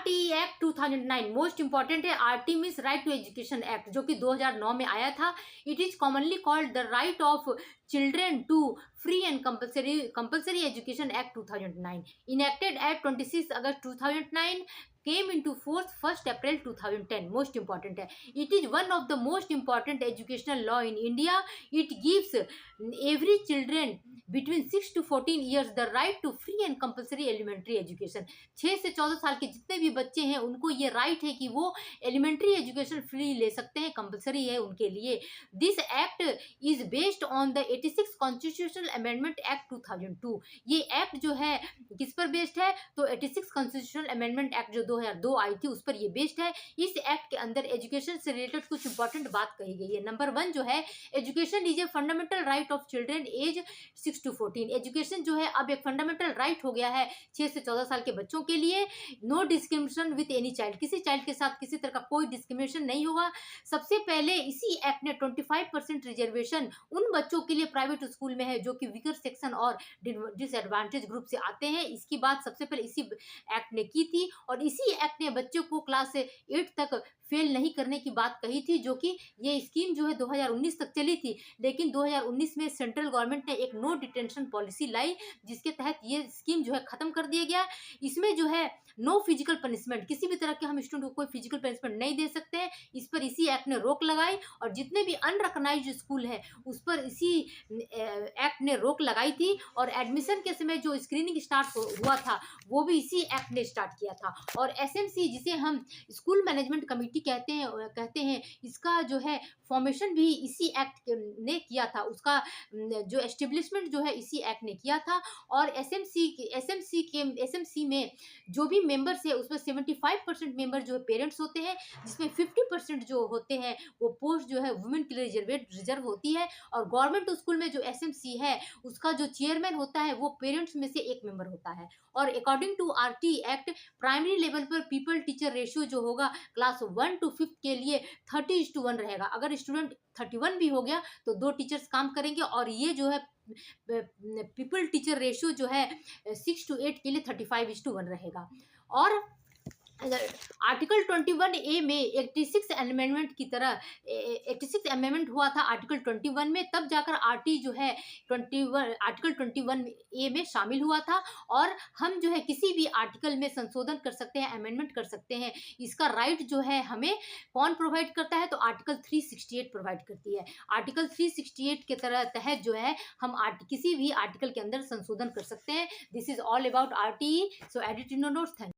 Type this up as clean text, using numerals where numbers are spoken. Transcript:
RTE act 2009 most important है। RT means right to education act, जो कि 2009 में आया था। It is commonly called the right of children to free and compulsory education act 2009, enacted at 26 August 2009, came into force 1st April 2010. Most important है। It is one of the most important educational law in India. It gives every children between 6 to 14 years the right to free and compulsory elementary education. 6 से 14 साल के जितने भी बच्चे हैं उनको ये राइट है कि वो एलिमेंट्री एजुकेशन फ्री ले सकते हैं, कंपलसरी है उनके लिए। This act is based on the 86 constitutional amendment act 2002। ये एक्ट जो है किस पर बेस्ड है? तो 86 कॉन्स्टिट्यूशनल अमेंडमेंट एक्ट जो 2002 आई थी उस पर ये बेस्ड है। इस एक्ट के अंदर एजुकेशन से रिलेटेड कुछ इंपॉर्टेंट बात कही गई है। नंबर 1 जो है, education is a fundamental right of children age 6 to 14। Education जो है अब एक फंडामेंटल राइट हो गया है 6 से 14 साल के बच्चों के लिए। No discrimination with any child, किसी चाइल्ड के साथ किसी तरह का कोई डिस्क्रिमिनेशन नहीं होगा। सबसे पहले इसी एक्ट ने 25% रिजर्वेशन उन बच्चों के लिए प्राइवेट स्कूल में है जो कि वीकर सेक्शन और डिसएडवांटेज ग्रुप से आते हैं। इसकी बात सबसे पहले इसी एक्ट ने की थी और इसी एक्ट ने बच्चों को क्लास 8 तक फेल नहीं करने की बात कही थी, जो कि ये स्कीम जो है 2019 तक चली थी। लेकिन 2019 में सेंट्रल गवर्नमेंट ने एक नो डिटेंशन पॉलिसी लाई जिसके तहत ये स्कीम जो है खत्म कर दिया गया। इसमें जो है नो फिजिकल पनिशमेंट, किसी भी तरह के हम स्टूडेंट को कोई फिजिकल पनिशमेंट नहीं दे सकते हैं। इस पर इसी एक्ट ने रोक लगाई और जितने भी अनरिकॉग्नाइज्ड स्कूल है उस पर इसी एक्ट ने रोक लगाई थी। और एडमिशन के समय जो स्क्रीनिंग स्टार्ट हुआ था वो भी इसी एक्ट ने स्टार्ट किया था। और SMC जिसे हम स्कूल मैनेजमेंट कमेटी कहते हैं इसका जो है फॉर्मेशन भी इसी एक्ट ने किया था, उसका जो एस्टेब्लिशमेंट जो है इसी एक्ट ने किया था। और SMC में जो भी मेंबर्स है उसमें 75% मेंबर जो है पेरेंट्स होते हैं, जिसमें 50% जो होते हैं वो पोस्ट जो है वुमेन के लिए रिजर्व होती है। और गवर्नमेंट स्कूल में जो SMC है उसका जो चेयरमैन होता है वो पेरेंट्स में से एक मेंबर होता है। और according to RT act primary level पर पीपल टीचर रेशियो जो होगा क्लास 1 to 5 के लिए 30:1 रहेगा। अगर स्टूडेंट 31 भी हो गया तो 2 टीचर्स काम करेंगे। और ये जो है पीपल टीचर रेशियो जो है 6 to 8 के लिए 35:1 रहेगा। और आर्टिकल 21A में 86 अमेंडमेंट की तरह 86 अमेंडमेंट हुआ था आर्टिकल 21 में, तब जाकर RT जो है आर्टिकल 21A में शामिल हुआ था। और हम जो है किसी भी आर्टिकल में संशोधन कर सकते हैं, अमेंडमेंट कर सकते हैं। इसका राइट जो है हमें कौन प्रोवाइड करता है? तो आर्टिकल 368 प्रोवाइड करती है। आर्टिकल 368 के तहत जो है हम किसी भी आर्टिकल के अंदर संशोधन कर सकते हैं। This is all about RTE। So edit in your notes. Thank